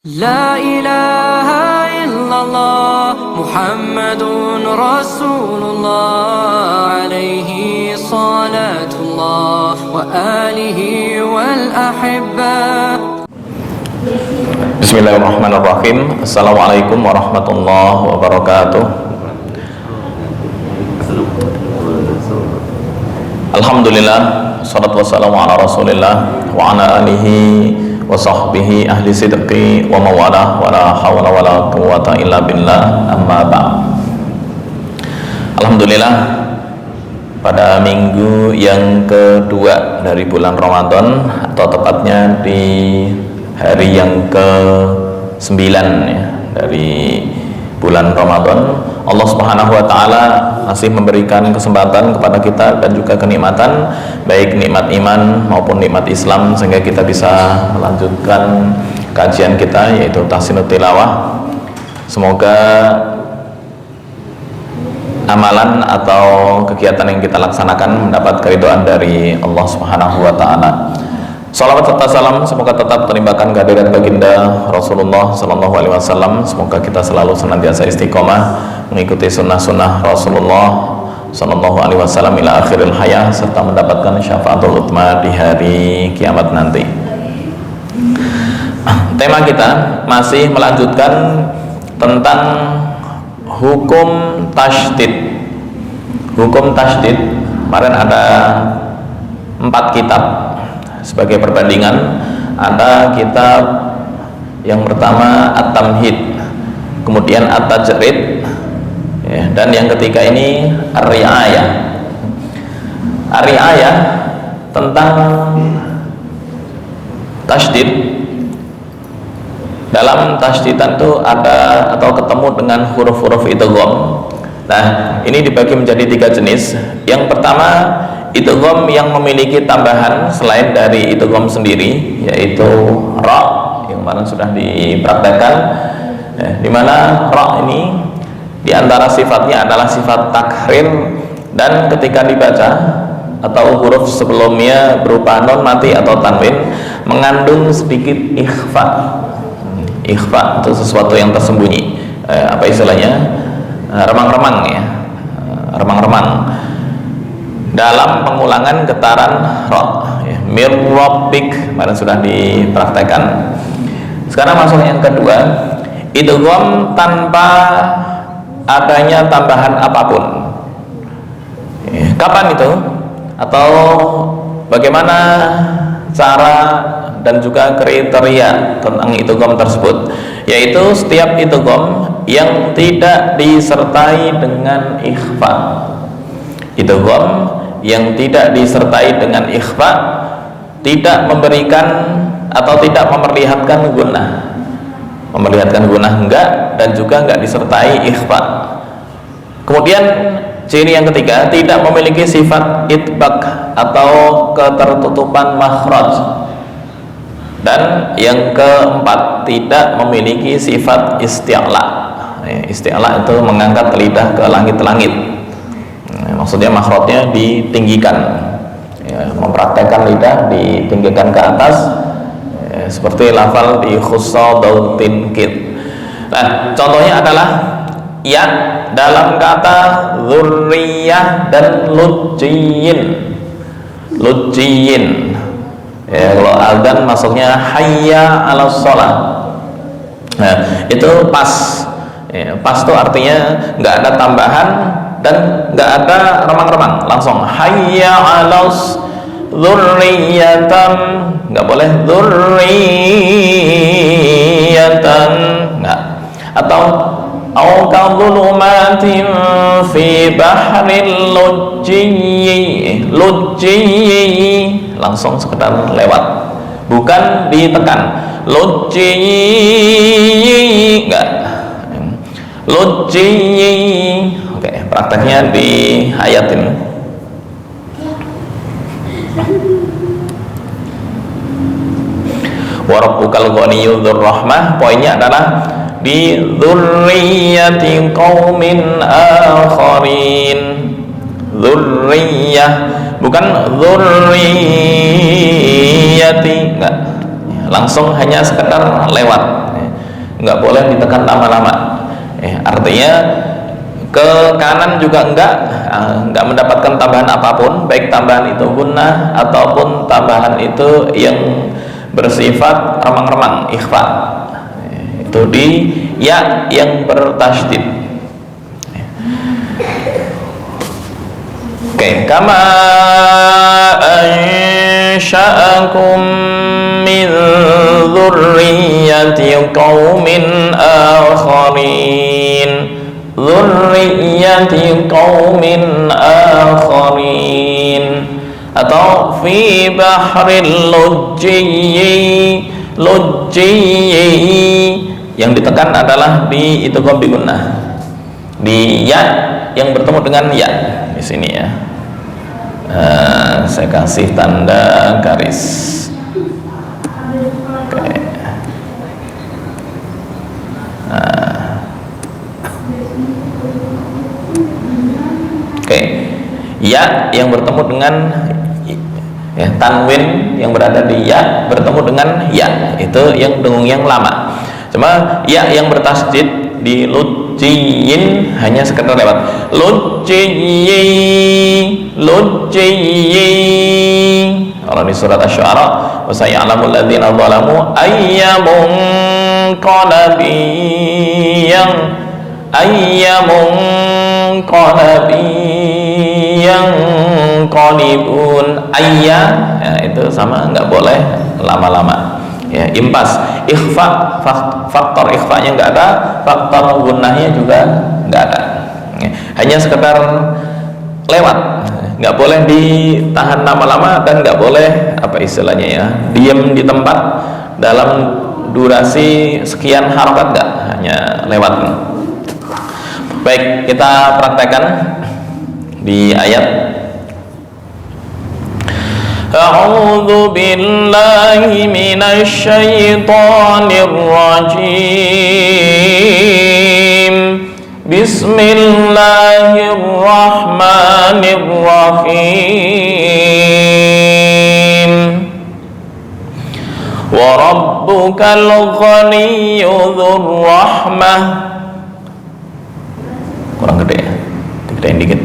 لا إله إلا الله محمد رسول الله عليه صلاة الله وآله والأحبة. Bismillahirrahmanirrahim. Assalamualaikum warahmatullahi wabarakatuh. Alhamdulillah, salatu wassalamu ala rasulillah wa ala alihi wa sahbihi ahli sidqi wa mawalah wa la hawla wa la quwwata illa billah, amma ba'd. Alhamdulillah, pada minggu yang kedua dari bulan Ramadan, atau tepatnya di hari yang ke-9 ya, dari bulan Ramadan, Allah Subhanahu wa taala masih memberikan kesempatan kepada kita dan juga kenikmatan, baik nikmat iman maupun nikmat Islam, sehingga kita bisa melanjutkan kajian kita, yaitu tahsinut tilawah. Semoga amalan atau kegiatan yang kita laksanakan mendapat keridhaan dari Allah Subhanahu wa taala. Salawat serta salam semoga tetap terlimpahkan kehadirat baginda Rasulullah Sallallahu Alaihi Wasallam. Semoga kita selalu senantiasa istiqomah mengikuti sunnah-sunnah Rasulullah Sallallahu Alaihi Wasallam ila akhiril hayah, serta mendapatkan syafaatul utma di hari kiamat nanti. Tema kita masih melanjutkan tentang hukum tasydid. Hukum tasydid, kemarin ada 4 kitab. Sebagai perbandingan, ada kitab yang pertama At-Tamhid, kemudian At-Tajrid, ya, dan yang ketiga ini Ar-Ri'ayah. Ar-Ri'ayah tentang tasydid. Dalam tasdidan itu ada atau ketemu dengan huruf-huruf idgham. Nah, ini dibagi menjadi 3 jenis. Yang pertama, idgham yang memiliki tambahan selain dari idgham sendiri, yaitu ra, yang mana sudah dipraktekkan, di mana ra ini diantara sifatnya adalah sifat takhrir, dan ketika dibaca atau huruf sebelumnya berupa non mati atau tanwin mengandung sedikit ikhfa. Ikhfa itu sesuatu yang tersembunyi, apa istilahnya, remang-remang ya, remang-remang dalam pengulangan getaran ra, ya, mir rabbik, kemarin sudah dipraktekkan. Sekarang masuk yang kedua, idgham tanpa adanya tambahan apapun. Kapan itu? Atau bagaimana cara dan juga kriteria tentang idgham tersebut? Yaitu setiap idgham yang tidak disertai dengan ikhfa. Idgham yang tidak disertai dengan ikhfa tidak memberikan atau tidak memperlihatkan gunnah. Memperlihatkan gunnah enggak, dan juga enggak disertai ikhfa. Kemudian ciri yang ketiga, tidak memiliki sifat itbaq atau ketertutupan makhraj. Dan yang keempat, tidak memiliki sifat isti'la. Isti'la itu mengangkat lidah ke langit-langit. Maksudnya makhrajnya ditinggikan, ya, mempraktekkan lidah ditinggikan ke atas, ya, seperti lafal di khussadatin kid. Nah, contohnya adalah ya dalam kata dzurriyah dan lujjiyin. Lujjiyin, ya, kalau adzan masuknya hayya 'alas shalah. Nah, itu pas, ya, pas itu artinya nggak ada tambahan dan nggak ada remang-remang, langsung hayya 'alas dzurriyatan, nggak boleh dzurriyatan, nggak. Atau au kadhulumatin fi bahril lujji, lujji, langsung sekedar lewat, bukan ditekan. Lujji, enggak, lujji. Oke, prakteknya di ayat ini. Wa rabbukal ghaniyyu dzur rahmah, poinnya adalah bi dzurriyyati qaumin akharin. Dzurriyyah, bukan dzurriyyati, enggak, langsung hanya sekedar lewat. nggak boleh ditekan lama-lama. Artinya ke kanan juga enggak mendapatkan tambahan apapun, baik tambahan itu gunnah ataupun tambahan itu yang bersifat remang-remang, ikhfa. Itu di ya yang bertasydid. Oke, kama ansha'akum min dzurriyyati qaumin akharin, dzurriyyati qaumin akharin, atau fi bahril lujjiyyi, yang ditekan adalah di idgham bi gunnah, di ya yang bertemu dengan ya di sini ya. Saya kasih tanda garis. Oke. Oke. Ya yang bertemu dengan ya, tanwin yang berada di ya bertemu dengan ya, itu yang dengung yang lama. Cuma ya yang bertasydid di lujjiyyin hanya sekedar lewat lujjiyyi. Kalau di surat Asy-Syu'ara, wa saya'lamul ladzina zalamu ayyamun qalibun ayya, ya, itu sama, nggak boleh lama-lama ya. Impas, ikhfa, faktor ikhfanya nggak ada, faktor gunnahnya juga nggak ada ya. Hanya sekedar lewat, nggak boleh ditahan lama-lama dan nggak boleh apa istilahnya ya, diam di tempat dalam durasi sekian harokat, nggak, hanya lewat. Baik, kita praktekkan di ayat. A'udzu billahi minasy syaithanir rajim. Bismillahirrahmanirrahim. Wa rabbukal ghaniyyu dzur rahmah. Kurang gede ya, digedein dikit.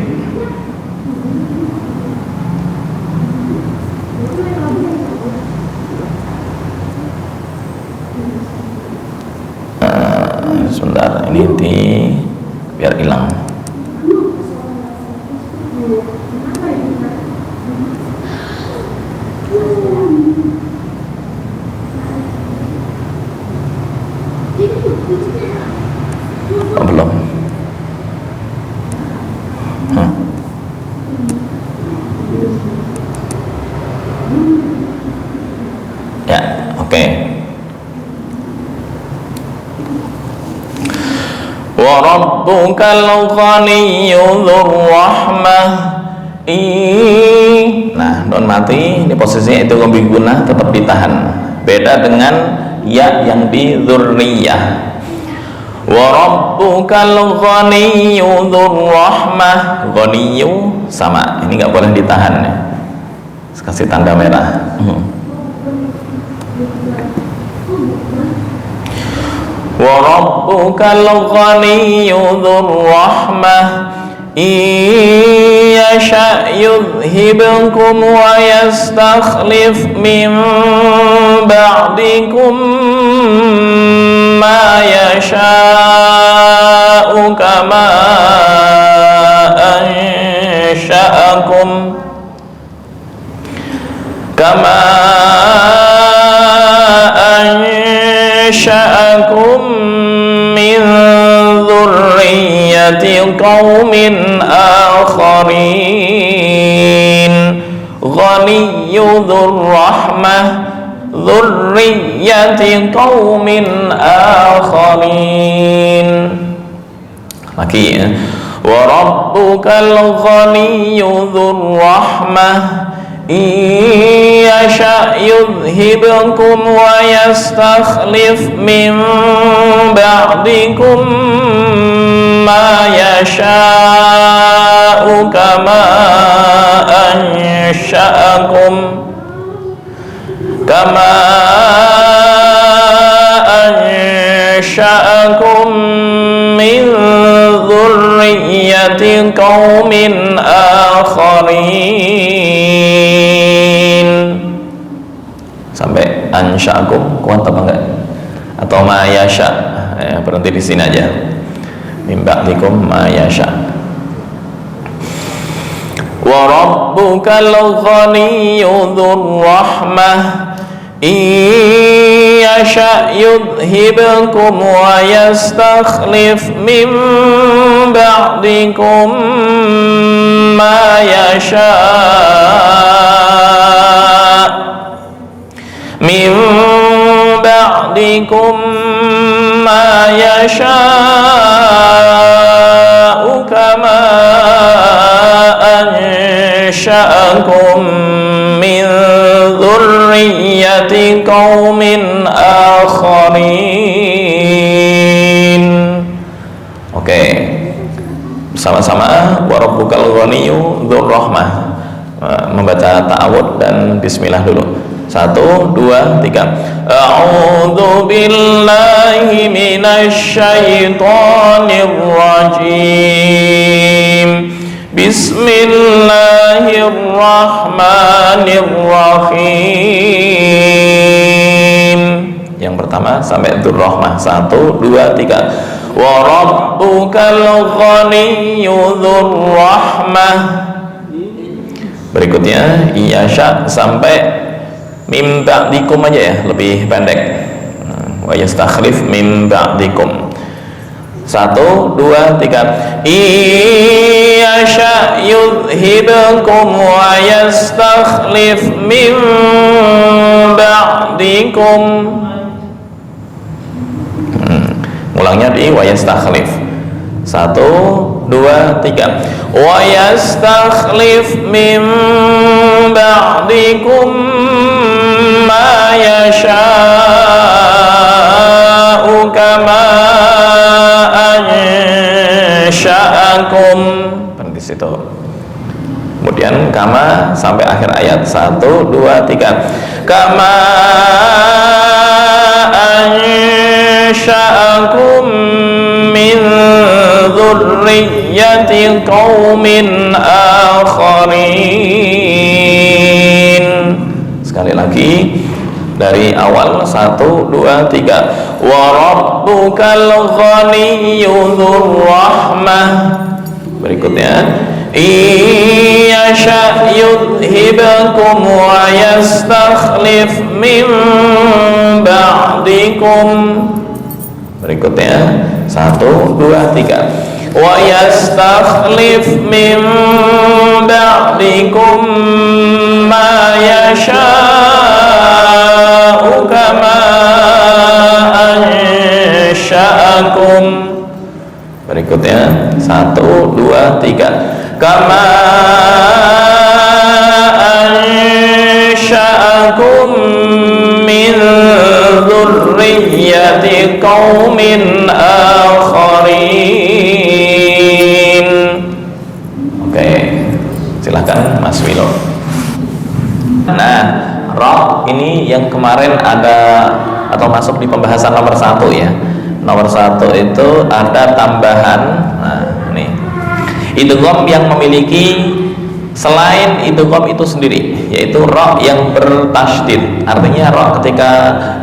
Sebentar, ini biar hilang. Oh, belum. Ya, oke. Wa rabbukal ghaniyyu dzur rahmah. Nah, don mati ini posisinya itu ghambi gunnah tetap ditahan. Beda dengan ya yang di dzurriyah. Wa rabbukal ghaniyyu dzur rahmah. Ghaniyyu sama, ini nggak boleh ditahan ya. Kasih tanda merah. Wa rabbukal ghaniyyu dzur rahmah yasha yudhibkum wa yastakhlif min ba'dikum ma yasha'u kama ansha'akum min dzurriyyati qaumin akharin. Ghaniyyu dzur rahmah dzurriyyati qaumin akharin. Lagi ya. Wa rabbukal ghaniyyu dzur rahmah yasha yudhibkum wa yastakhlif min ba'dikum ma yasha'u kama ansha'akum أنشأكم من ذرية قوم آخرين. Sampai ansha'akum kuat apa enggak? Atau ma yasha? Berhenti di sini aja. Min ba'dikum ma yasha. Wa rabbukal ghaniyyu dzur rahmah in yasha yudhibkum wa yastakhlif min ba'dikum ma yasha. Min ba'dikum ma yasha'u kama ansha'akum min dhurriyyati qaumin akharin. Oke, bersama-sama wa rabbukal ghaniyyu dzur rahmah. Membaca ta'awudz dan bismillah dulu. 1, 2, 3. A'udzu billahi minasy syaithanir rajim. Bismillahirrahmanirrahim. Yang pertama sampai dzurrahmah. 1, 2, 3. Wa rabbukal ghaniyyu dzurrahmah. Berikutnya iyasya sampai mim ba'dikum aja ya, lebih pendek. Wa yastakhlif mim ba'dikum. 1, 2, 3. Iyasha yudhibkum wa yastakhlif mim ba'dikum. Ulangnya di wa yastakhlif. 1, 2, 3. Wa yastakhlif mim ba'dikum ma yasha'u kama ansha'akum. Di situ. Kemudian kama sampai akhir ayat. 1, 2, 3. Kama ansha'akum min dzurriyyati qaumin akharin. Sekali lagi dari awal. 1, 2, 3. Wa rabbukal ghaniyyu dzur rahmah. Berikutnya iyasha yudhibkum wa yastakhlif min ba'dikum. Berikutnya 1, 2, 3. Wa yastakhlif min ba'dikum ma yasha'u kama ansha'akum. Berikutnya 1, 2, 3. Kama ansha'akum min dzurriyyati qaumin akharin. Oke, silakan Mas Wilo. Nah, ra ini yang kemarin ada atau masuk di pembahasan nomor 1 ya. Nomor 1 itu ada tambahan. Nah, ini idgham yang memiliki selain idgham itu sendiri, yaitu ra yang bertasydid. Artinya ra ketika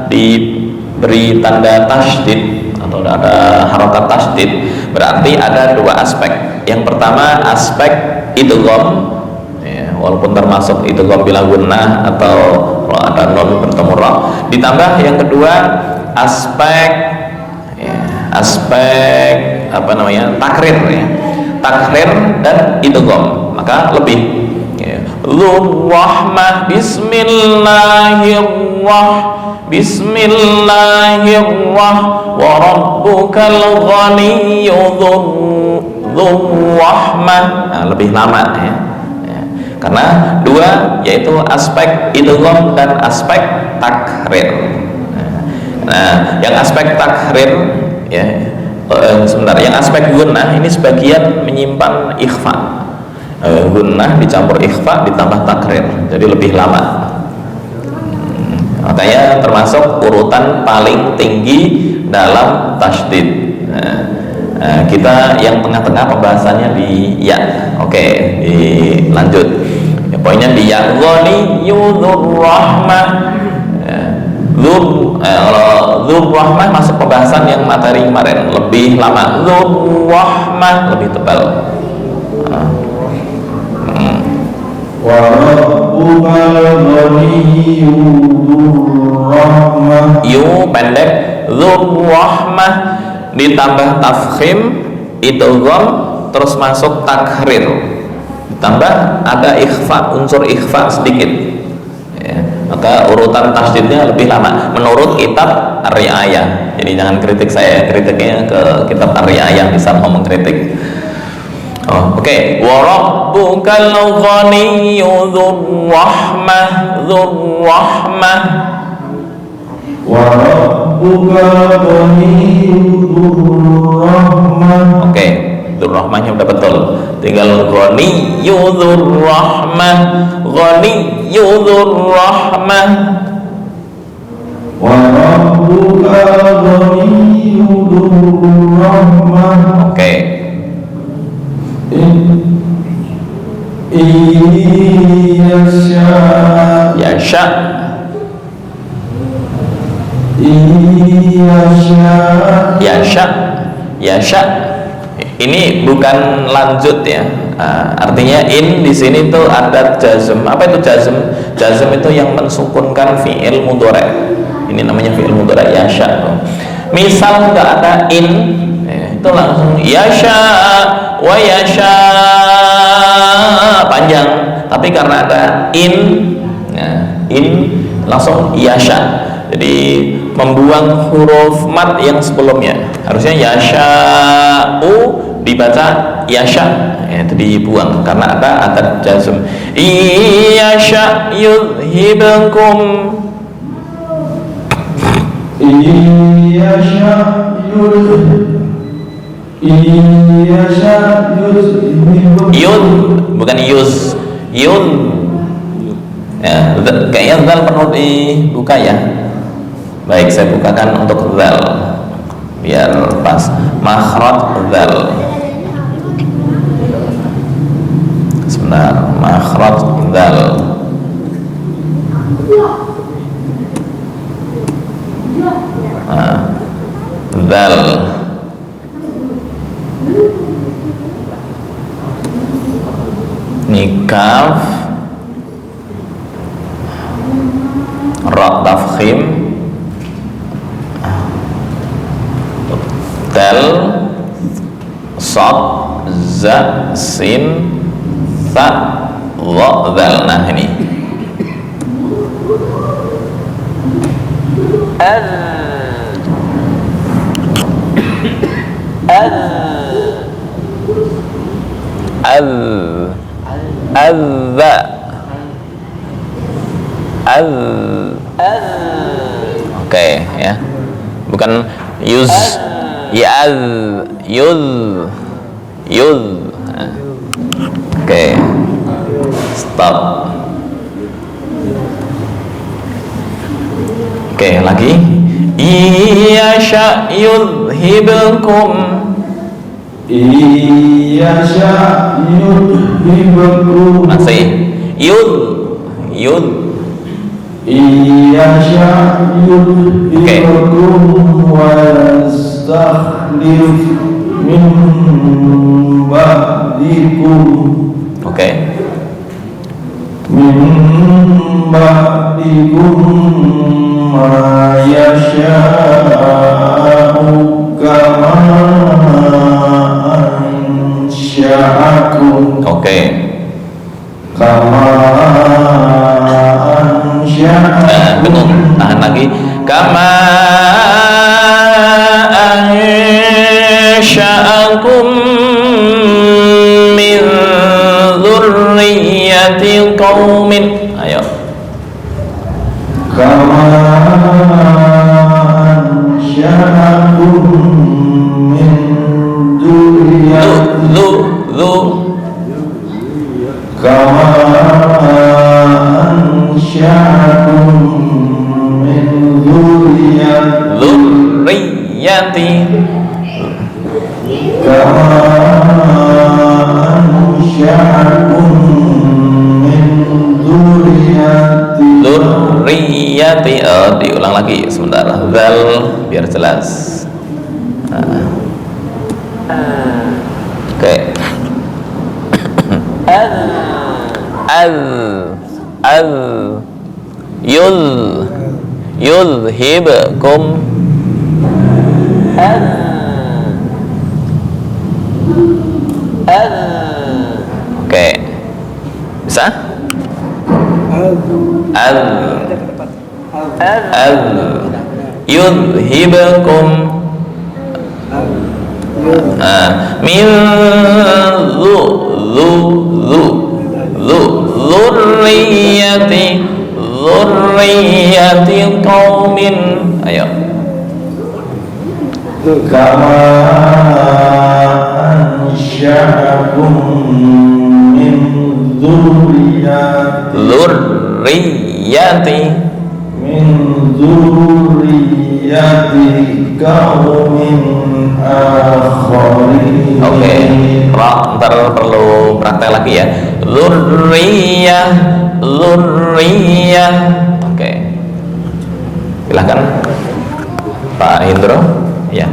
diberi tanda tasydid atau ada harokat tasydid, berarti ada 2 aspek. Yang pertama aspek idgham ya, walaupun termasuk idgham bila gunnah atau ada nun bertemu ra. Ditambah yang kedua aspek takrir ya. Takrir dan idgham, maka lebih dzur rahmah. Bismillahirrahmanirrahim. Wa rabbukal ghaniyyu dzur rahmah. Nah, lebih lama ya. Karena 2 yaitu aspek idgham dan aspek takrir. Nah, yang aspek takrir ya, sebentar, yang aspek gunnah ini sebagian menyimpan ikhfa. Gunnah dicampur ikhfa ditambah takrir, jadi lebih lama. makanya termasuk urutan paling tinggi dalam tasydid. Kita yang tengah-tengah pembahasannya di ya. Oke, dilanjut. Ya, poinnya di ya. Ghaniyyu dzurrahmah. Kalau dzurrahmah masuk pembahasan yang materi kemarin, lebih lama. Dzurrahmah lebih tebal. Wa rabbukal ghaniyyu dzurrahmah. Yu pendek, dzurrahmah ditambah tafkhim idgham terus masuk takhrir, ditambah ada ikhfa, unsur ikhfa sedikit ya, maka urutan tasydidnya lebih lama menurut kitab Ar-Ri'ayah. Jadi jangan kritik saya, kritiknya ke kitab Ar-Ri'ayah, bisa mau mengkritik. Oke. Wa rabbukal ghaniyyu dzurrahmah, dzurrahmah. Wa rabbukal ghaniyyu dzurrahmah. Oke, dzurrahmahnya udah betul. Tinggal ghaniyyu dzurrahmah, ghaniyyu dzurrahmah. Wa rabbukal ghaniyyu dzurrahmah. Oke. Yasha. Yasha. Ini bukan lanjut ya. Artinya in di sini tuh ada jazm. Apa itu jazm? Jazm itu yang mensukunkan fi'il mudhari'. Ini namanya fi'il mudhari' yasha. Misal nggak ada in, itu langsung yasha wa yasha, panjang. Tapi karena ada in, in langsung yasha. Jadi membuang huruf mat yang sebelumnya. Harusnya yasha'u dibaca yasha, itu dibuang karena ada jazm. Yasha yudhibkum. Yud bukan yuz, yud ya, kayaknya zal perlu dibuka ya. Baik, saya bukakan untuk zal biar pas. Makhraj zal, sebentar. Makhraj zal, zal. Ini kaf, ra tafkhim, dal, sad, za, sin, sa, dha, dal. Nah ini oke ya, bukan yuz, yaz, yuz, yuz. Oke, stop. Oke, lagi. Yasha yudhibkum. Yasha yudhibkum. Masih yud, yud. Yasha yudhibkum wa yastakhlif min ba'dikum. Oke. Min ba'dikum ma yasha'u kama ansha'akum. Oke. Kama ansha'akum. Bingung. Tahan lagi. Kama ansha'akum min dzurriyyati qaumin. Ayo. Kama ansha'akum min dzurriyyati kama ansha'akum كما أنشأكم من Dzurriyyati. Diulang lagi sebentar. Zal biar jelas. Oke. Yuzhibkum. Oke. Bisa? Yuzhibkum min dzurriyyati qaumin. Ayo. كما أنشأكم من Dzurriyyati قوم آخرين. Oke, ntar perlu praktek lagi ya. Dzurriyyah. Oke. Silakan Pak Indro. Ya.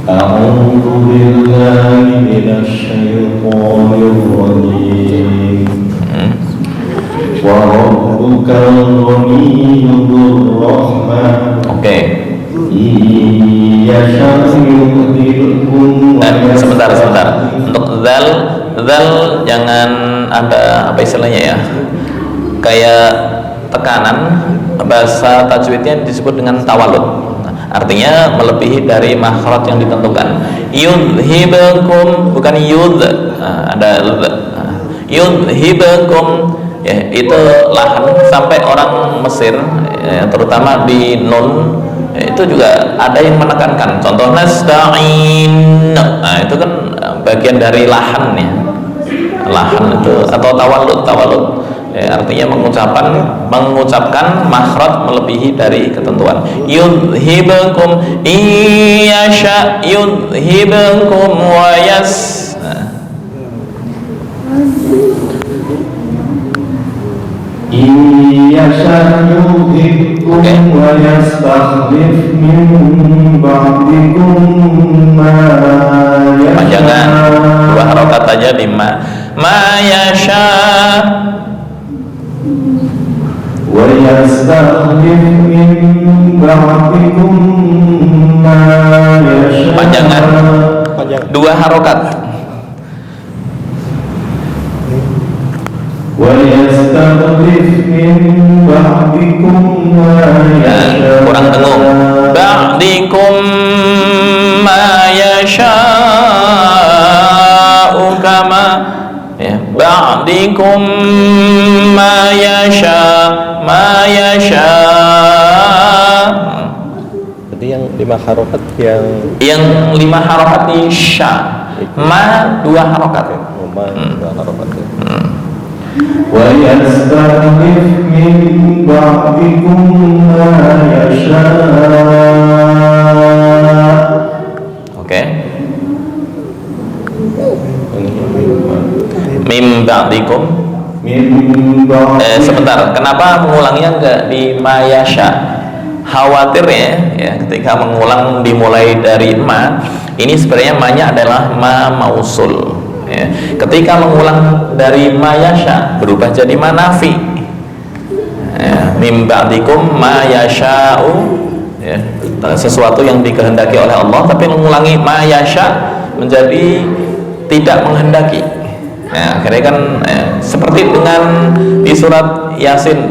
أعوذ بالله من الشيطان الرجيم وربك الغني ذو الرحمة Oke. إن يشأ يذهبكم Sebentar. Untuk zal jangan ada apa istilahnya ya? Kayak tekanan, bahasa tajwidnya disebut dengan tawalud. Artinya melebihi dari makhraj yang ditentukan. Yudhibakum bukan yud, ada yudhibakum ya, itu lahan sampai orang Mesir ya, terutama di nun ya, itu juga ada yang menekankan. Contoh nasta'in, nah itu kan bagian dari lahan ya, lahan itu atau tawalud ya, artinya mengucapkan makhraj melebihi dari ketentuan. Yudhibakum iyasha yudhibakum wa yas. إن يشأ يذهبكم ويستخلف من بعدكم ما يشاء. Panjangan, 2 harokat aja di ma yasha. ويستخلف من بعدكم ما يشاء. Panjangan, 2 harokat. ويستخلف من بعدكم ما يشاء. Kurang dengung. Ba'dikum ma yasha'u kama ya, ba'dikum ma yasha. Jadi yang 5 harokat yang 5 harokat di sya, ma 2 harokat. Ma 2 harokat ya. ويستخلف من بعدكم ما يشاء. Oke. Mim ba'dikum. Sebentar, kenapa mengulangnya enggak di mayasya? Khawatir ya, ketika mengulang dimulai dari ma, ini sebenarnya ma-nya adalah ma mausul. Ya. Ketika mengulang dari mayasya berubah jadi manafi ya. Mim ba'dikum mayasha'u ya. Sesuatu yang dikehendaki oleh Allah, tapi mengulangi mayasya menjadi tidak menghendaki ya. Akhirnya kan ya, seperti dengan di surat Yasin,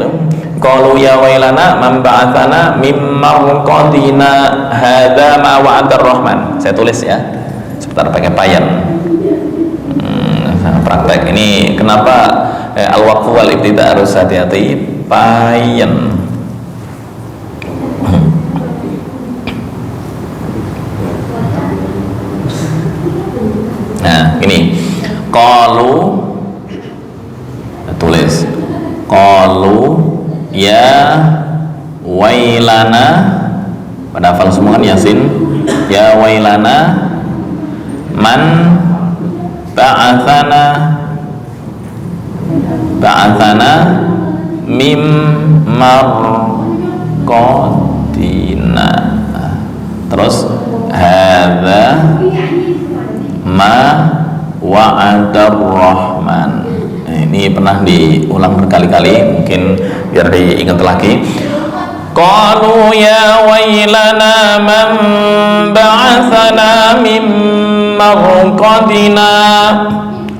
qalu ya wailana man ba'atsana mim marqadina hadza ma wa'adar rahman. Saya tulis ya, sebentar pakai payan. Praktek ini kenapa al-waqfu wal ibtida harus hati-hati payen. Nah ini qalu tulis Qalu ya wailana, pada hafal semua kan Yasin? Ya wailana man ba'athana mim marqadina. Terus hadza ma wa'adar rahman. Ini pernah diulang berkali-kali, mungkin biar diingat lagi. Qalu ya wailana man ba'athana min marqadina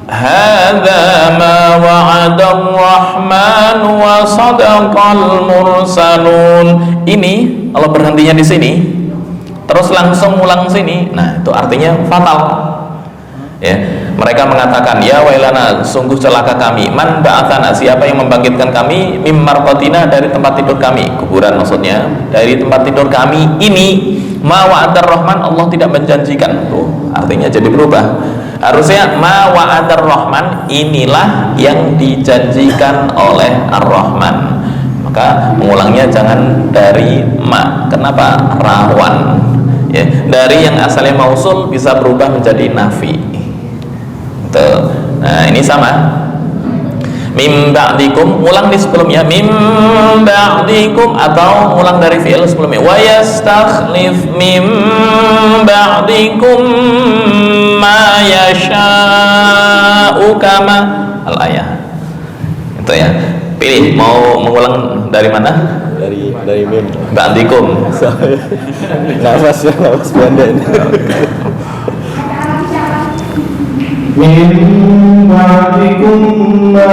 hadza ma wa'adar rahman wa sadaqal mursalun. Ini kalau berhentinya di sini terus langsung ulang sini, nah itu artinya fatal. Ya, mereka mengatakan ya wailana, sungguh celaka kami, man ba'athana, siapa yang membangkitkan kami, mim marqatina, dari tempat tidur kami, kuburan maksudnya, dari tempat tidur kami ini, ma wa'adar rahman, Allah tidak menjanjikan. Tuh, artinya jadi berubah. Harusnya ma wa'adar rahman, inilah yang dijanjikan oleh ar-Rahman. Maka mengulangnya jangan dari ma. Kenapa? Rawan. Ya, dari yang asalnya mausul bisa berubah menjadi nafi. Tuh. Nah, ini sama. Mim ba'dikum, ulang di sebelumnya mim ba'dikum, atau ulang dari fi'il sebelumnya wa yastakhlif mim ba'dikum ma yasha'u kama al-ayah. Itu ya. Pilih mau mengulang dari mana? Dari mim. Ba'dikum. Nafas Belanda ini. Min ba'dikum ma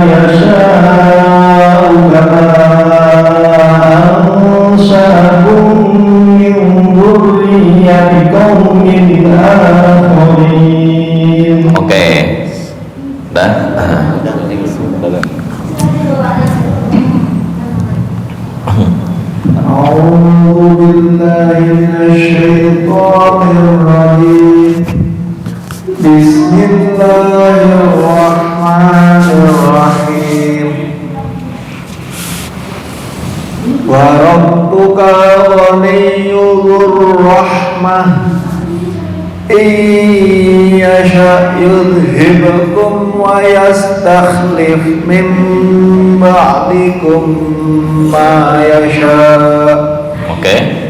yasha'u kama ansa'akum min dhurriyyati qaumin akharin. Oke. Dah. A'udzu billahi minasyaitonir rajim. Bismillahirrahmanirrahim. Wa rabbuka ghaniyyur rahmah, yasha' yudhibkum wa yastakhlif min ba'dikum ma yasha'. Oke.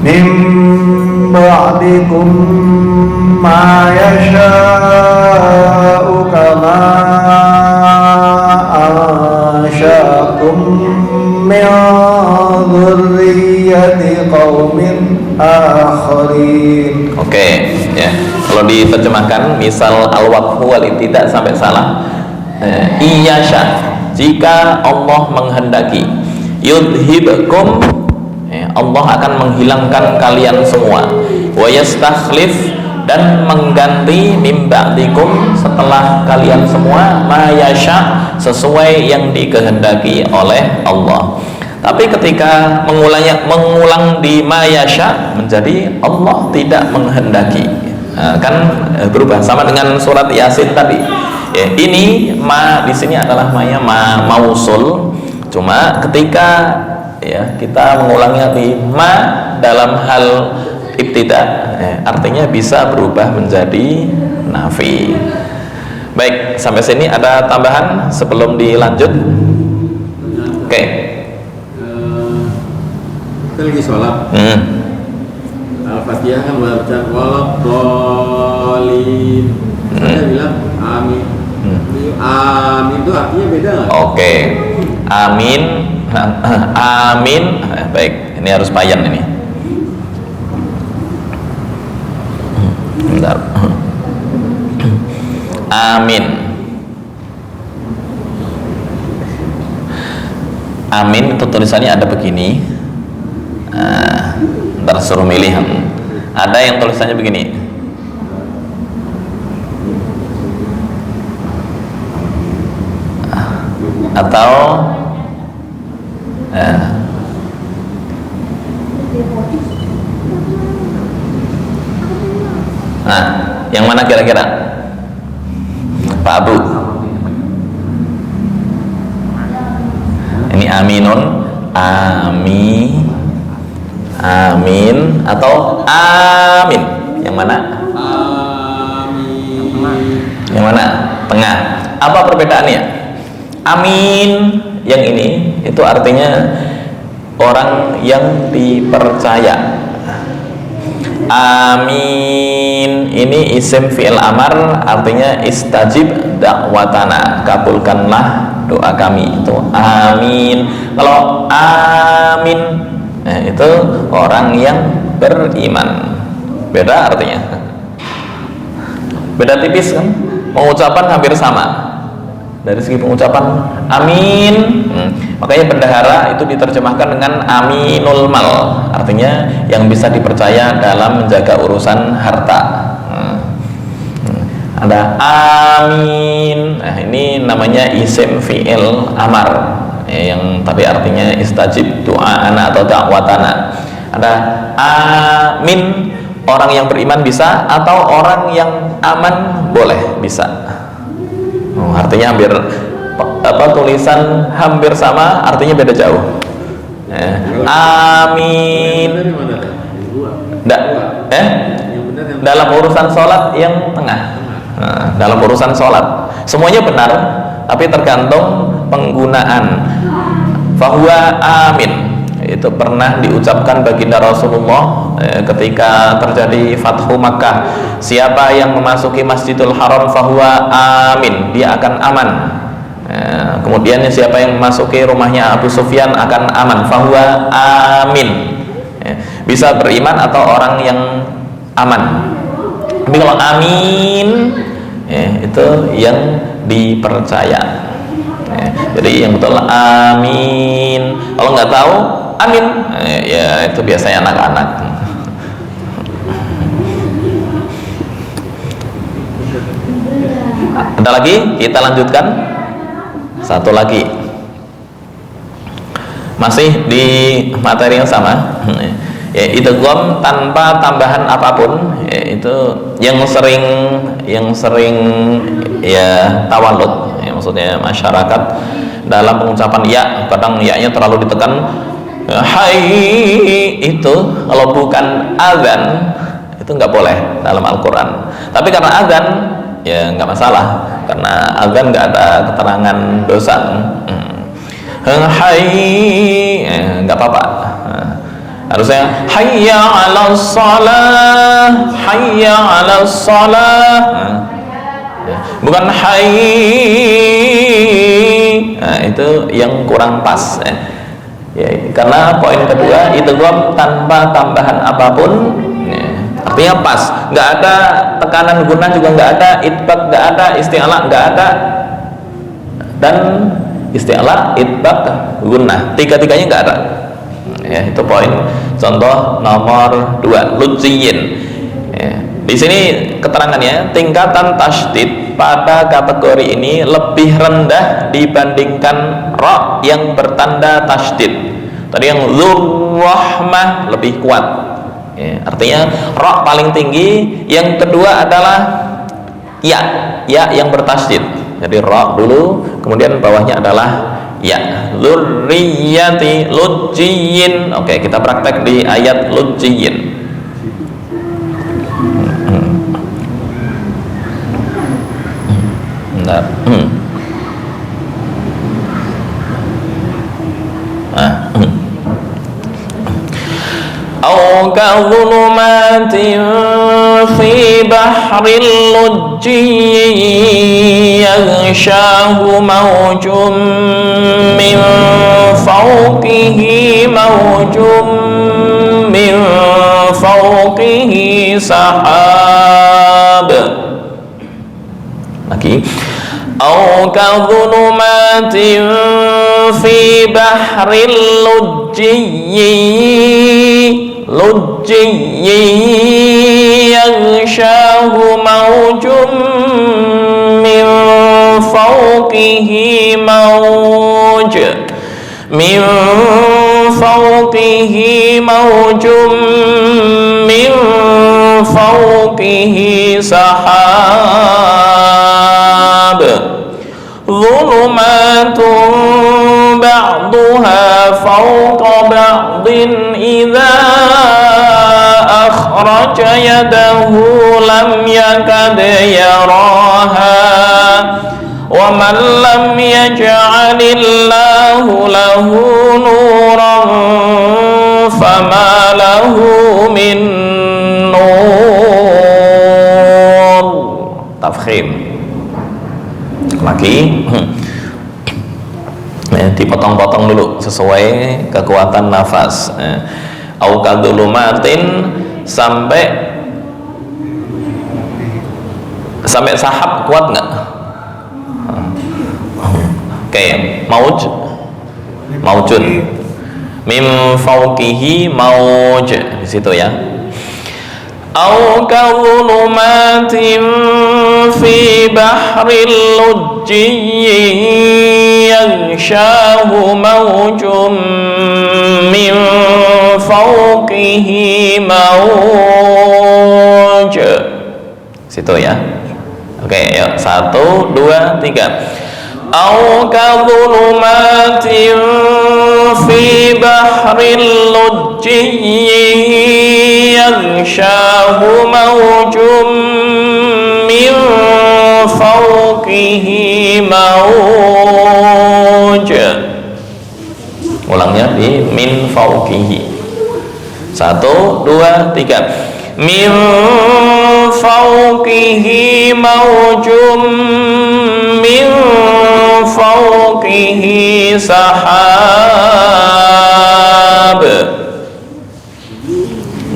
Min ba'dikum ma yasha'u kama ansha'akum min dhurriyyati qaumin akharin. Oke, ya. Kalau diterjemahkan, misal al-waqfu wal ibtida sampai salah. Iyasha, jika Allah menghendaki, yudhibkum, Allah akan menghilangkan kalian semua, wa yastakhlif, dan mengganti mim ba'dikum, setelah kalian semua, ma yasha, sesuai yang dikehendaki oleh Allah. Tapi ketika mengulang di ma yasha, menjadi Allah tidak menghendaki. Nah, kan berubah, sama dengan surat Yasin tadi. Ya, ini ma di sini adalah ma mausul. Cuma ketika ya kita mengulangnya di ma dalam hal ibtida, artinya bisa berubah menjadi nafi. Baik, sampai sini ada tambahan sebelum dilanjut? Oke. Kita lagi sholat. Al-Fatihah kan baca waladhdallin. Saya bilang amin. Amin itu artinya beda nggak? Oke. Amin. Amin. Baik, ini harus payan ini. Bentar. Amin. Amin itu tulisannya ada begini. Ntar suruh milih. Ada yang tulisannya begini. Atau nah, yang mana kira-kira? Pak Abu. aminun, amin atau amin? Yang mana? Yang mana? Tengah. Apa perbedaannya? Amin yang ini itu artinya orang yang dipercaya. Amin ini isim fi'il amar, artinya istajib da'watana, kabulkanlah doa kami. Itu amin. Kalau amin itu orang yang beriman. Beda artinya, beda tipis kan? Pengucapan hampir sama dari segi pengucapan amin. Makanya bendahara itu diterjemahkan dengan aminul mal, artinya yang bisa dipercaya dalam menjaga urusan harta. Ada amin, nah ini namanya isim fi'il amar, yang tapi artinya istajib du'ana atau da'watana. Ada amin, orang yang beriman bisa, atau orang yang aman boleh, bisa. Artinya hampir tulisan hampir sama, artinya beda jauh. Amin. Dalam urusan sholat yang tengah. Dalam urusan sholat semuanya benar, tapi tergantung penggunaan. Fahuwa amin itu pernah diucapkan baginda Rasulullah ketika terjadi Fathu Makkah. Siapa yang memasuki Masjidil Haram fahuwa amin, dia akan aman. Kemudian siapa yang memasuki rumahnya Abu Sufyan akan aman, fahuwa amin. Bisa beriman atau orang yang aman. Tapi kalau amin itu yang dipercaya. Jadi yang betul amin. Kalau nggak tahu amin, ya itu biasanya anak-anak. Ada lagi? Kita lanjutkan. Satu lagi. Masih di materi yang sama. Ya, idgham tanpa tambahan apapun, ya, itu yang sering ya tawalud, ya, maksudnya masyarakat dalam pengucapan ya, kadang ya-nya terlalu ditekan. Hai itu kalau bukan azan itu nggak boleh dalam Al-Quran, tapi karena azan ya nggak masalah, karena azan nggak ada keterangan dosa. Hai nggak apa-apa. Harusnya hayya 'alas shalah, hayya 'alas shalah. Bukan hayy. Nah, itu yang kurang pas ya. Ya, karena poin kedua idgham tanpa tambahan apapun, ya, artinya pas, nggak ada tekanan guna juga nggak ada, itbaq nggak ada, isti'ala nggak ada, dan isti'ala, itbaq, guna, tiga-tiganya nggak ada. Ya, itu poin contoh nomor 2, lujjiyin. Ya, di sini keterangannya tingkatan tasydid pada kategori ini lebih rendah dibandingkan ra yang bertanda tasydid. Tadi yang dzurrahmah lebih kuat. Ya, artinya ra paling tinggi, yang kedua adalah ya yang bertasydid. Jadi ra dulu, kemudian bawahnya adalah ya, dzurriyyati lujjiyin. Oke, kita praktek di ayat lujjiyin. Bentar. Au kadzulumatin fi bahril lujji yaghshahu mawjum min fawqihi mawjum min fawqihi sahab. Lagi. Au kadzulumatin fi bahril lujji yaghshahu mawjum min fawqihi mawj min fawqihi mawjum min fawqihi sahab dhulumatun بعضها فوق بعض إذا أخرج يده لم يكد يراها ومن لم يجعل الله له نورا فما له من nur. Tafkhim lagi dipotong-potong dulu sesuai kekuatan nafas. Au kadulumatin sampai sahab kuat nggak? Oke, maujud mim fauqihi mauj di situ ya. Au kadulumatin fi bahril lujji yaghshahu mawjum min fawqihi mawj. Situ ya. Oke, yuk 1, 2, 3. Au kadulumatin fi bahril lujji yaghshahu mawjum min fawqihi mawj. Ulangnya di min fawqihi. 1, 2, 3. Min fawqihi mawjum min fawqihi sahab.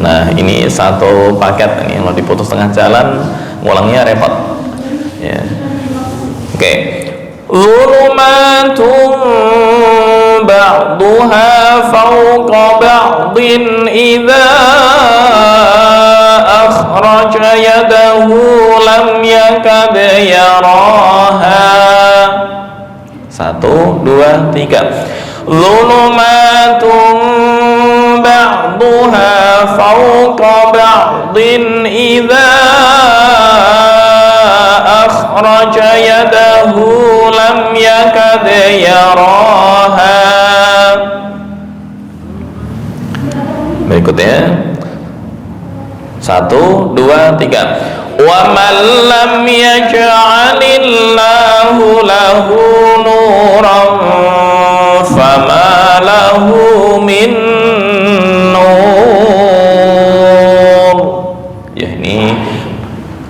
Nah, ini satu paket ini, kalau diputus tengah jalan ngulangnya repot ya. Oke. Zulumatun ba'duha fawqa ba'din idza akhraja yadahu lam yakad yaraha. 1, 2, 3. Zulumatun ba'duha fawqa ba'din idza akhraja yadahu lam yakad yaraha. Berikutnya 1, 2, 3. Wa man lam yaj'alillahu lahu nuran fama lahu min nur. Ya, ini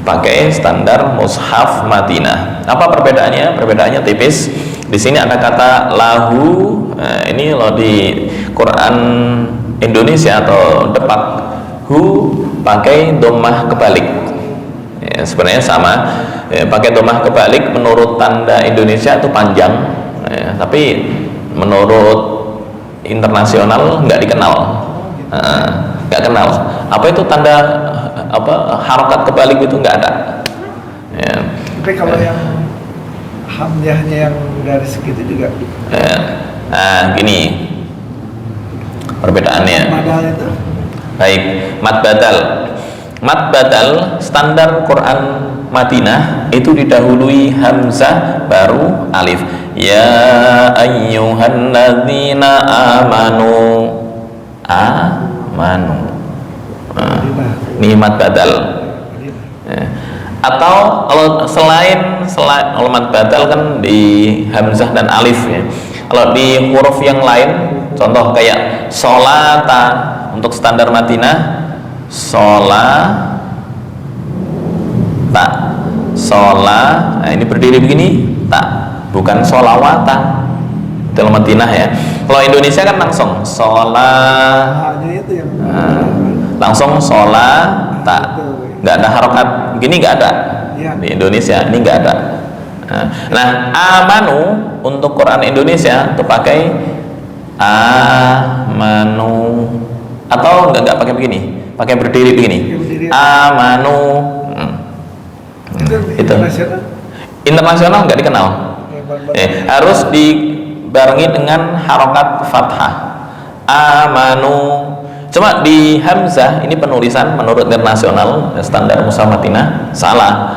pakai standar mushaf Madinah. Apa perbedaannya? Perbedaannya tipis. Di sini ada kata lahu. Nah, ini loh di Quran Indonesia atau depak hu pakai dhammah kebalik. Ya, sebenarnya sama. Ya, pakai dhammah kebalik menurut tanda Indonesia itu panjang. Ya, tapi menurut internasional nggak dikenal. Nggak kenal. Apa itu tanda harokat kebalik itu nggak ada. Ya. Tapi kalau yang hamzahnya yang dari segitu juga. Nah, gini perbedaannya. Badal itu. Baik, mad badal. Mad badal standar Quran Madinah itu didahului hamzah baru alif. Ya ayyuhalladzina amanu. Ini mad badal. Atau kalau selain kalau mad badal kan di hamzah dan alif ya. Kalau di huruf yang lain, contoh kayak sholata untuk standar Madinah, sholata, nah ini berdiri begini, tak, bukan sholawata. Dalam Madinah ya. Kalau Indonesia kan langsung langsung sholata, nggak ada harokat gini, nggak ada di Indonesia ini, nggak ada. Nah, amanu untuk Quran Indonesia itu pakai amanu, atau nggak pakai begini, pakai berdiri begini, amanu. Itu internasional nggak dikenal. Harus dibarengi dengan harokat fathah, amanu. Cuma di hamzah ini penulisan menurut internasional standar mushaf Madinah salah.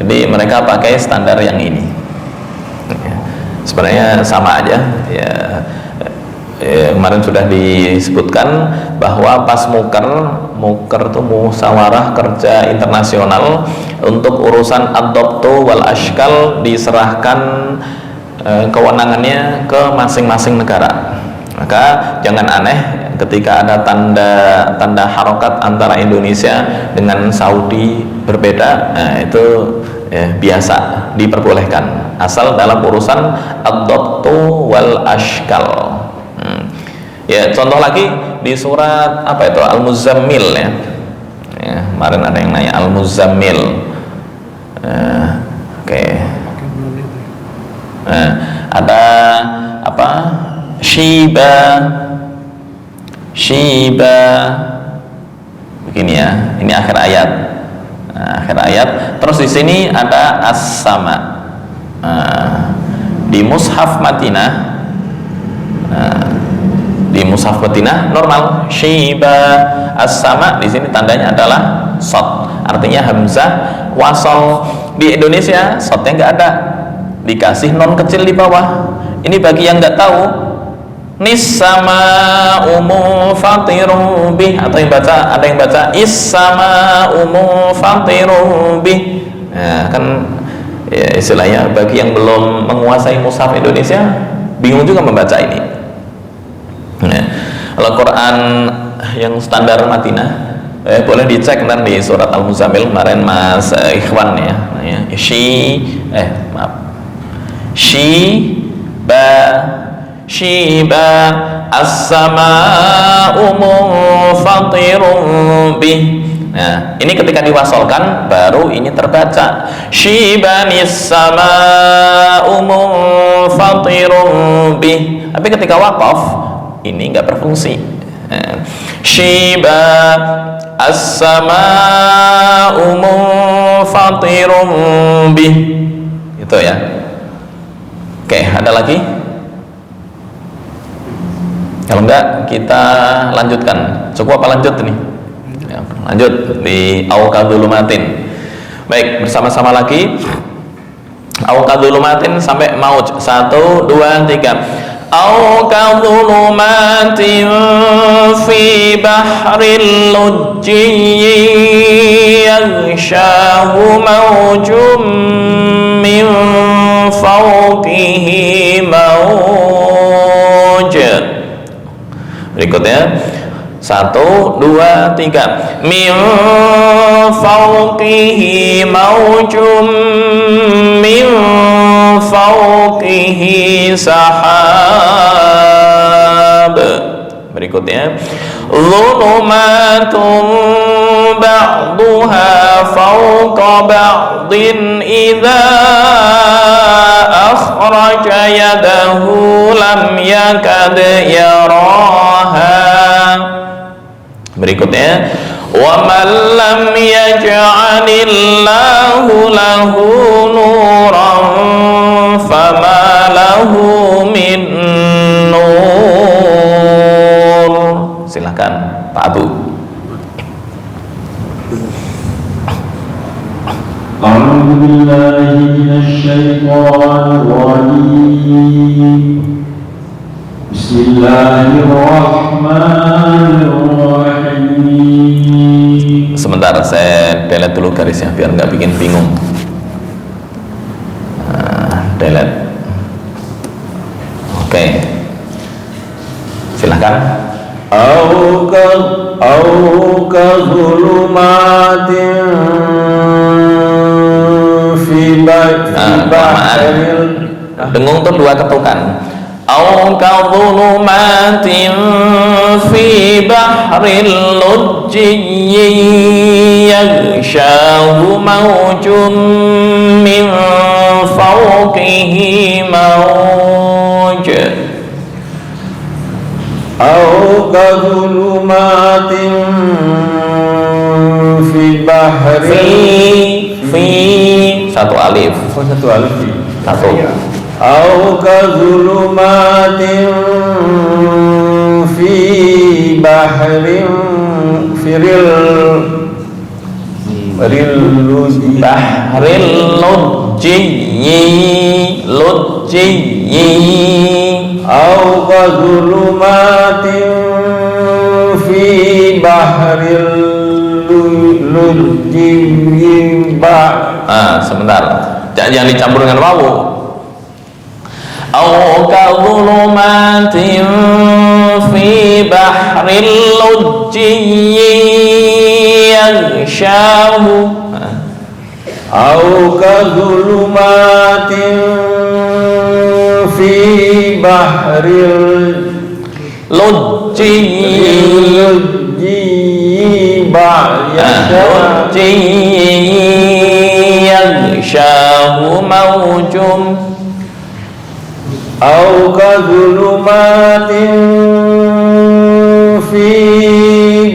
Jadi mereka pakai standar yang ini. sebenarnya sama aja ya. Kemarin sudah disebutkan bahwa pas muker itu musyawarah kerja internasional, untuk urusan ad-dabtu wal ashkal diserahkan kewenangannya ke masing-masing negara. Maka jangan aneh ketika ada tanda harokat antara Indonesia dengan Saudi berbeda. Nah, itu biasa, diperbolehkan asal dalam urusan ad-dabtu wal ashkal. Ya, contoh lagi di surat apa itu, Al-Muzammil ya. Kemarin ada yang nanya Al-Muzammil. Oke. Ada apa? Shiba begini ya. Ini akhir ayat. Akhir ayat. Terus di sini ada as-sama. Di mushaf Madinah. Di mushaf Madinah normal Shiba, as-sama, di sini tandanya adalah shad, artinya hamzah wasal. Di Indonesia shadnya nggak ada, dikasih non kecil di bawah. Ini bagi yang nggak tahu, nisama fatiru bih, atau ada yang baca is-sama fatiru bih. Nah, kan ya, istilahnya bagi yang belum menguasai mushaf Indonesia bingung juga membaca ini. Al-Quran yang standar Madinah boleh dicek nanti di surat Al-Muzammil kemarin Mas Ikhwan ya, Shiba as-sama'u munfatirun bih. Nah, ini ketika diwasolkan baru ini terbaca Shibanis sama'u munfatirun bih. Tapi ketika waqaf ini nggak berfungsi. Shiba as-sama'u munfatirun bih, itu ya. Oke, ada lagi? Kalau enggak kita lanjutkan. Cukup apa lanjut ini? Ya, lanjut di Auqadhulumatin. Baik, bersama-sama lagi Auqadhulumatin sampai mauj. 1, 2, 3. أو كظلمات في بحر لجي يغشاه موج من فوقه موج. Berikutnya 1, 2, 3. Min fawqihi maujum min fawqihi sahab. Berikutnya dhulumatun ba'duha fawqa ba'din idza akhraja yadahu lam yakad yaraha. Berikutnya wa man lam yaj'alillahu lahu nuran fama lahu min nur. Silakan Pak Abu. A'udzu billahi minasy syaithanir rajim. Bismillahirrahmanirrahim. Sebentar, saya delete dulu garisnya biar nggak bikin bingung. Delete. Oke. Silahkan. Au kazulumatin fi bahril. Dengung tuh 2 ketukan. Au kazulumatin fi bahril lujji yaghshahu mawjun min fawqihi mawj. Au kazulumatin fi bahril fi 1 alif. Oh, 1 alif. 1. Au kazulumatin fi bahrin bahril lujji Au kazulumatin fi bahril lujjin sebentar, jangan dicampur dengan wawu. Au kazulumatin fi bahril lujjin yaghshahu. Au kazulumatin fi bahril lujjin yaghshahu mawjum. Au kazulumatin fi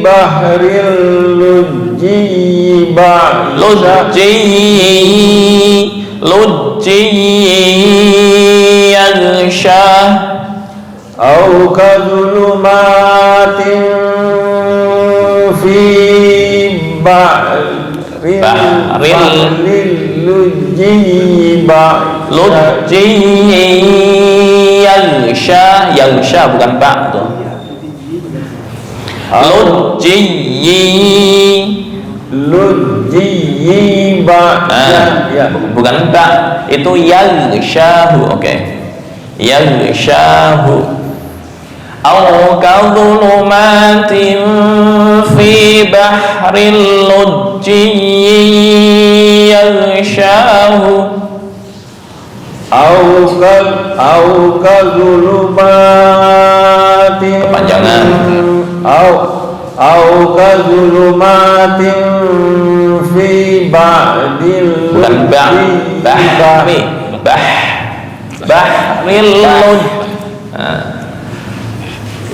bahril lujji yaghsha. Au kazulumatin fi bahril lujji yaghsha bukan ba tuh. lujji bukan ba, itu yaghshahu. Oke, yaghshahu. Au kadhulumatin fi bahril lujji yaghshahu. Au kadhulumatin kepanjangan. Au kadhulumatin fi ba'dil bukan bahril lujji.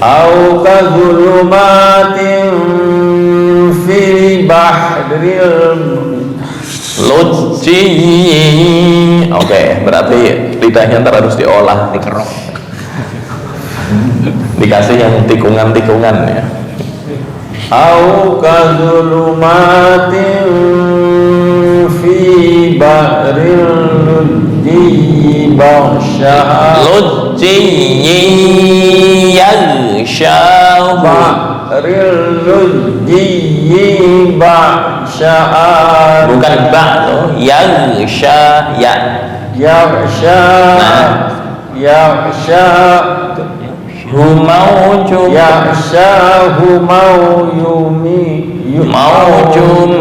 Au kadhulumatin fi bahril lujji. Oke, berarti lidahnya ntar harus diolah, dikerok, dikasih yang tikungan-tikungan ya. Au kadhulumatin fi bahril lujji yaghshahu. bahril lujji bukan ba tuh, yaghsha ya. Mawjum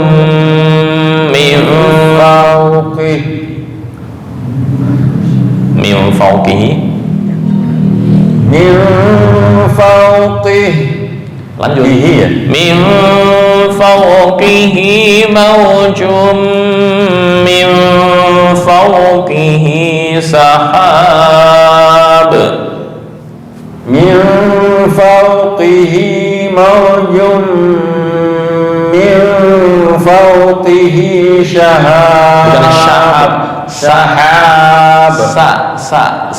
min fawqihi. Lanjut. Min fawqihi mawjum min fawqihi sahab. Min fawqihi mawjum min fawqihi shahab. Bukan syahab, sahab.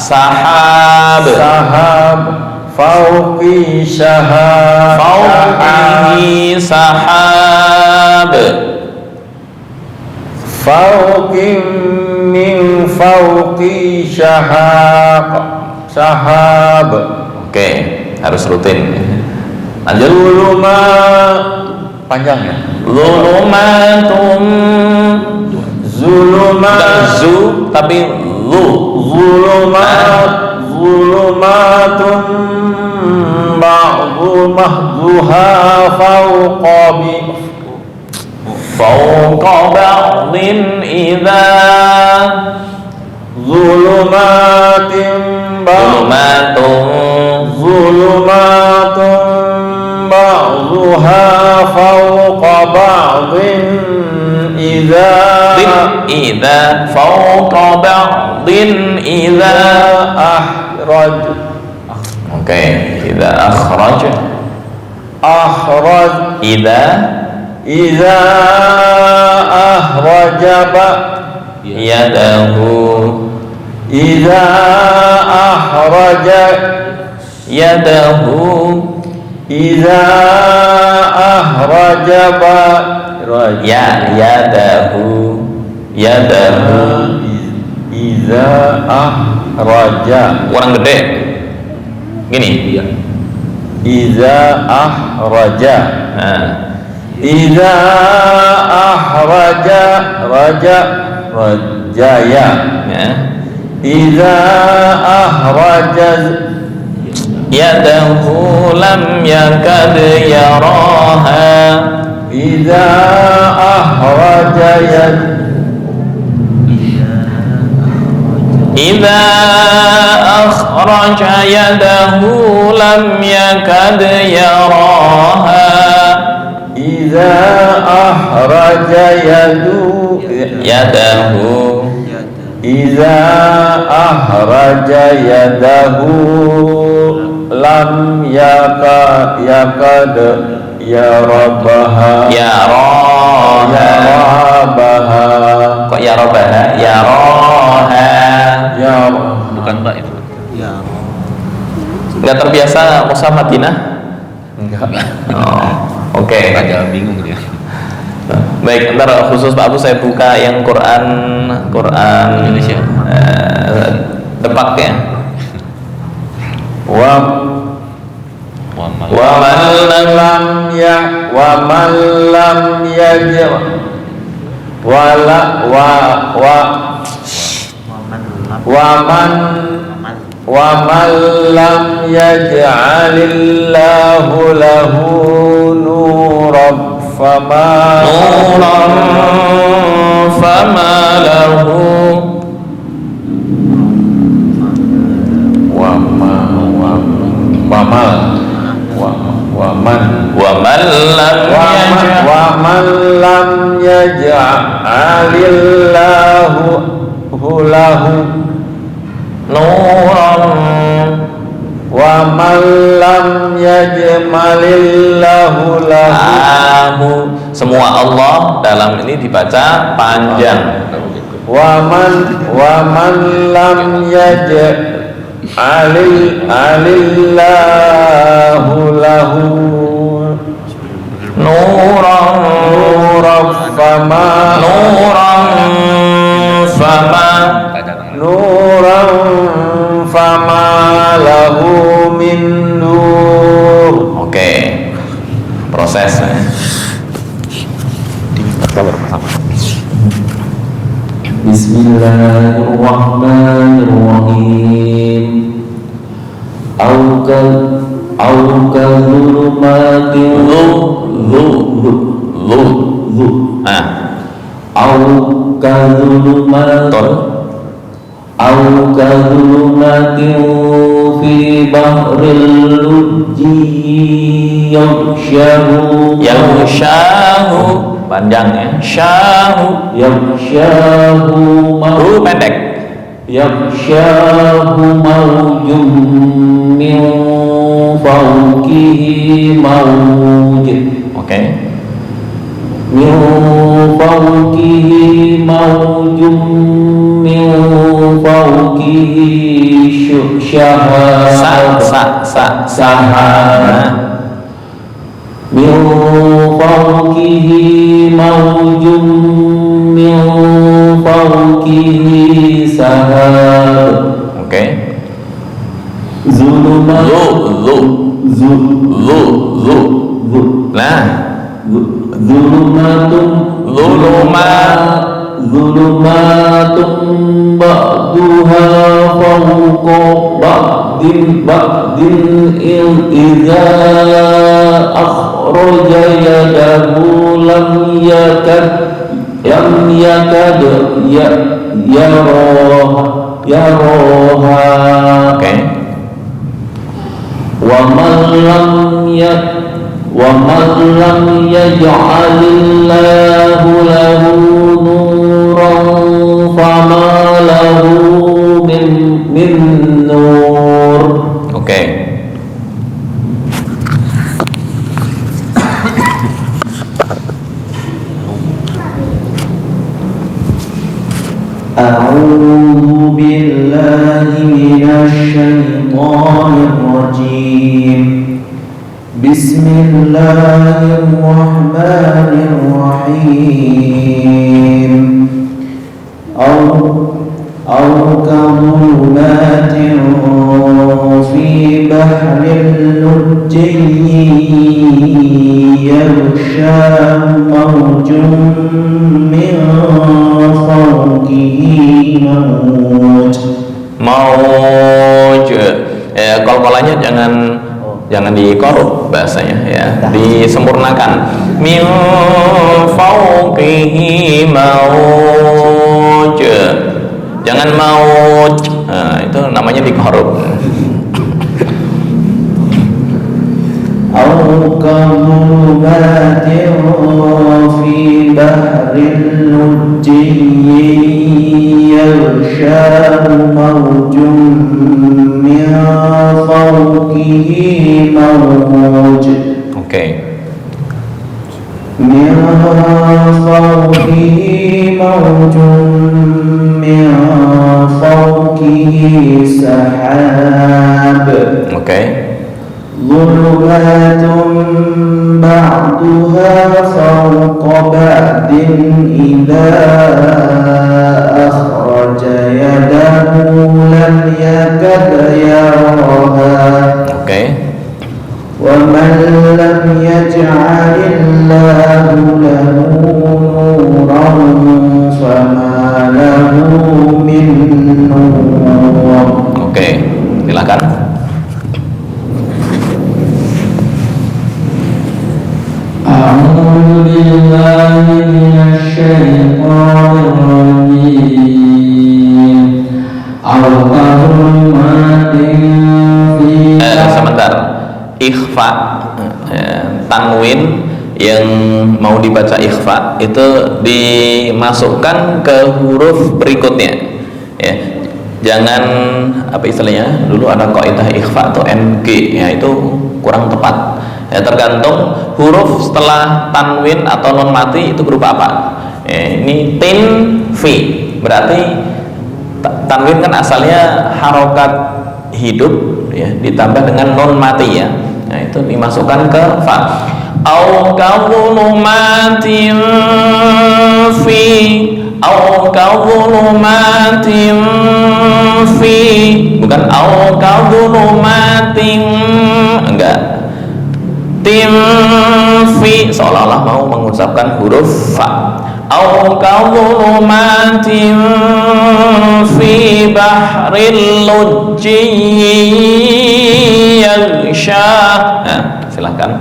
Sahab. Fawqi shahab. Fawqihi sahab. Fawqi min fawqi shahab. Oke, harus rutin. Lanjut. Panjang ya. Zulumatum. Bukan zu tapi lu. Zulumatun ba'du mahduha fawqa ba'din idza zulumatun ba'duha fawqa ba'din idza fawqa ba'din idza akhraj. Oke, idza akhraj. Idza akhraja yadahu. Idza akhraja yadahu. Idza akhraja yadahu. Idza Iza ahraja. Kurang gede. Gini. Iza ahraja. Nah, Iza ahraja raja rajaya. ya. Iza ahraja Yadahu lam yakad yaraha. Iza ahraja yad Idza akhraja yadahu lam yakad yaraha. Iza ahraja Yadahu Iza ahraja yadahu lam yakad yarabaha yaraha. yarabaha Kok yarabaha? Yaraha. Bukan mbak itu. Nggak terbiasa Musa Madinah? enggak. Oh, oke. Agak bingung dia. Baik, ntar khusus Pak Abu saya buka yang Quran Indonesia. Depak ya. wa Wa man lam wa man lam lam yaj'alillahu lahu nuran fama lahu wa man lam yaj'alillahu lahu nuran wa man lam yajmalillahu lahu semua Allah dalam ini dibaca panjang. wa man lam yaj'alillahu lahu Nuran fama lahu min nur. Oke, proses. Bismillahirrahmanirrahim. Au kadhulumatin fi bahril lujji yaghshahu panjang ya, syahu pendek yaghshahu mawjun min fawqihi mawj. Oke. Min fawqihi mawjun min fawqihi sahab min fawqihi mawjun min fawqihi sahab. Oke. Zulumatun ba'duha fawqa ba'din idza akhraja yadahu lam yakad yaraha. Oke. Wa man lam yaj'alillahu lahu nuran fama lahu min nur. Oke. A'udzu billahi minasy syaithanir rajim. Bismillahirrahmanirrahim. أو كظلمات في بحر لجي يغشاه موج من فوقه موج. Mauj. Kol-kolannya jangan dikorup bahasanya ya, disempurnakan. Min fauqihi mauj. Jangan mauj. Nah, itu namanya dikorup. أو كظلمات في بحر لجي يغشاه موج من فوقه موج. Oke. من فوقه موج من فوقه سحاب. Oke. ظلمات بعضها فوق بعض إذا أخرج يده لم يكد يراها. Oke. ومن لم يجعل الله له نورا فما له من نور. Oke, silakan. أعوذ بالله من الشيطان الرجيم. أو كظلمات في Sebentar. Ikhfa, tanwin yang mau dibaca ikhfa itu dimasukkan ke huruf berikutnya ya. Jangan apa istilahnya, dulu ada kaidah ikhfa atau NG ya, itu kurang tepat ya, tergantung huruf setelah tanwin atau nun mati itu berupa apa ya. Ini tin fi berarti tanwin kan asalnya harokat hidup ya, ditambah dengan nun mati ya. Nah, itu dimasukkan ke fa. Au kadzulumatin fi, au kadzulumatin fi, bukan au kadzulumatin, enggak. Tim fi seolah-olah mau mengucapkan huruf fa. Au kadzulumatin fi bahril lujji yaghsha. Nah, silakan.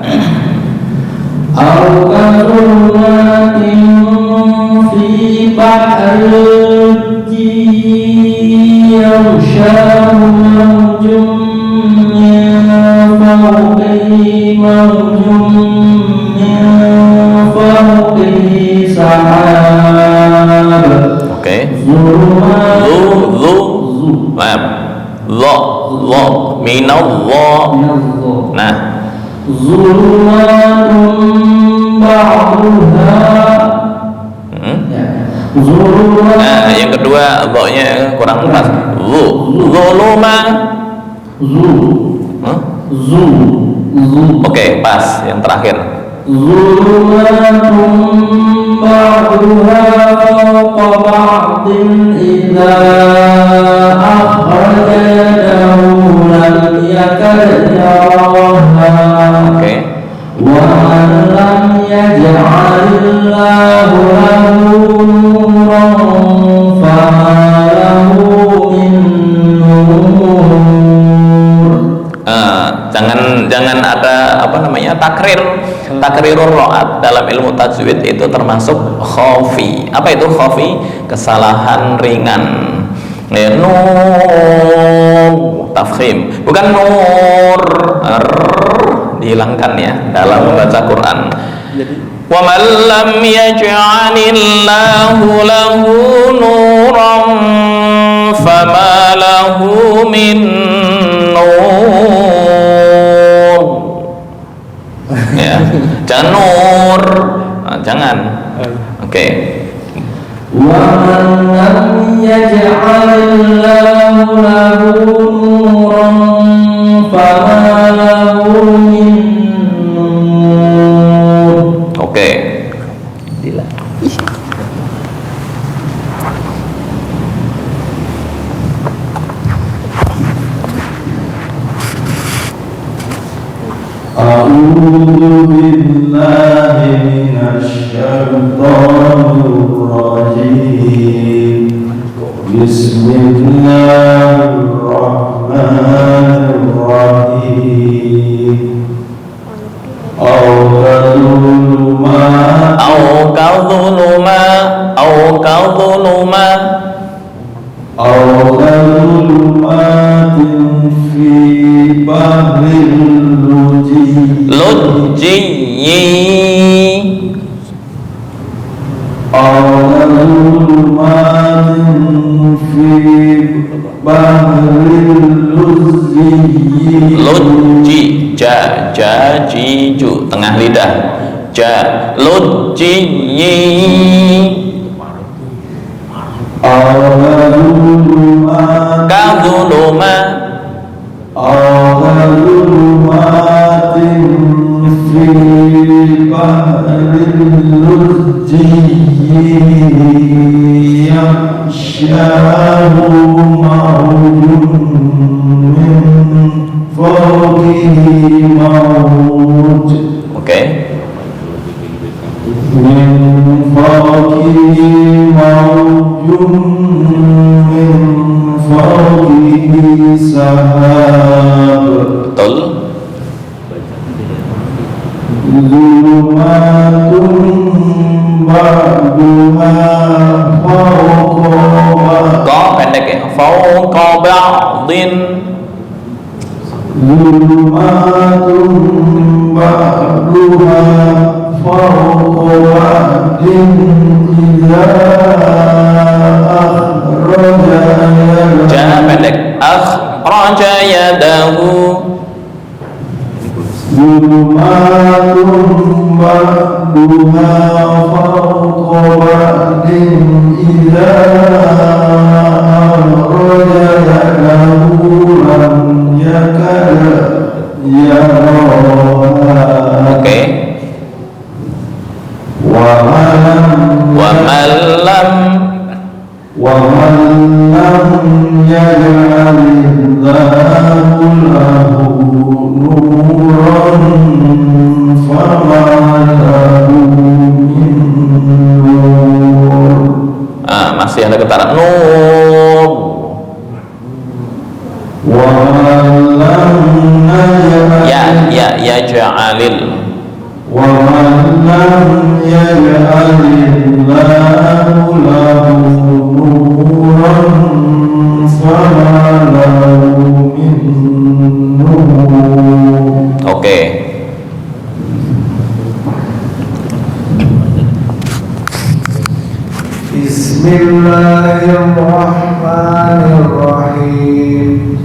أو كظلمات في بحر لجي يغشاه موج من فوقه موج من فوقه سحاب. Oke. ظلمات Lo minallah. Nah, ظلمات بعضها. ظلمات. nah yang kedua lo-nya kurang pas. Zuluma. Oke, pas yang terakhir. ظلمات بعضها فوق بعض إذا أخرج يده لم يكد يراها. Oke. ومن لم يجعل الله له نورا فما له من نور. Jangan ada apa namanya takrirur ro'at dalam ilmu tajwid itu termasuk khafi. Apa itu khafi? Kesalahan ringan. Ya, nur tafkhim, bukan nur. Dihilangkan ya dalam membaca Quran. Wa man lam yaj'alillahu lahu nuran fama lahu min nur. Ya, jangan nur. Nah, jangan. Oke. ومن لم يجعل الله له نورا فما له من نور. Oke. billahi minasyaitonir rajim. Bismillahirrahmanirrahim. Au kadhuluma fi bahril lujji lujji jiju tengah lidah lujji kadhuluma Oke. Betul. Ko pendek ya. Fawqa ba'din. Jangan pendek. Akhraja yadahu. Oke. Wa man lam yaj'alillahu lahu nuran fama lahu min nur. Masih ada getaran nur. Wa man lam yaj'alil. Wa man lam yaj'alillahu lahu nuran fama lahu min nur. Oke. Bismillahirrahmanirrahim.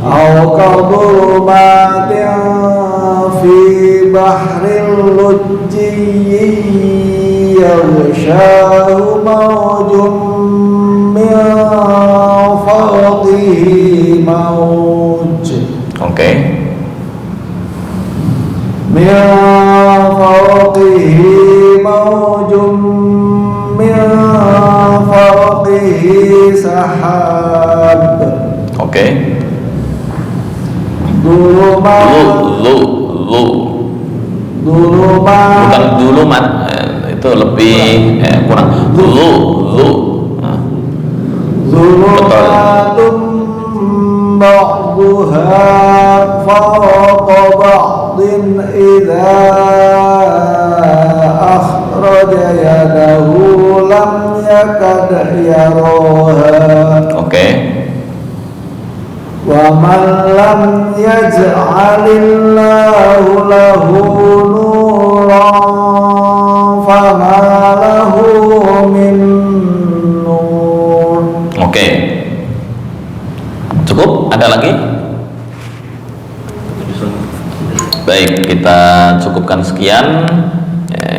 Au kadhulumatin fi bahril lujji yaghshahu mawjun min fawqihi mawj. Oke. Min fawqihi mawjun min fawqihi sahab. Oke. Bukan duluman, itu lebih kurang. Zulumatun ba'duha fawqa ba'din idza akhraja yadahu lam yakad yaraha. Oke. Wa man lam yaj'alillahu lahu nuran fama lahu min nur. Oke. Cukup? Ada lagi? Baik, kita cukupkan sekian.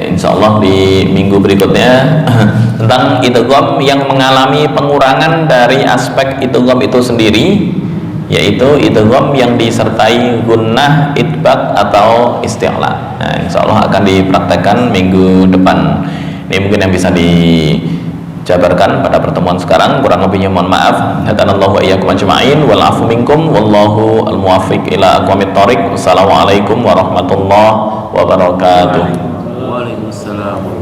Insya Allah di minggu berikutnya tentang idgham yang mengalami pengurangan dari aspek idgham itu sendiri, yaitu idgham yang disertai gunnah, idbak atau isti'la. Insya Allah akan dipraktekkan minggu depan. Ini mungkin yang bisa jabarkan pada pertemuan sekarang. Kurang lebihnya mohon maaf. Hadanallahu wa iyyakum ajma'in wal afu minkum wallahu al muwaffiq ila aqwamit thoriq. Wassalamualaikum warahmatullahi wabarakatuh. Waalaikumsalam.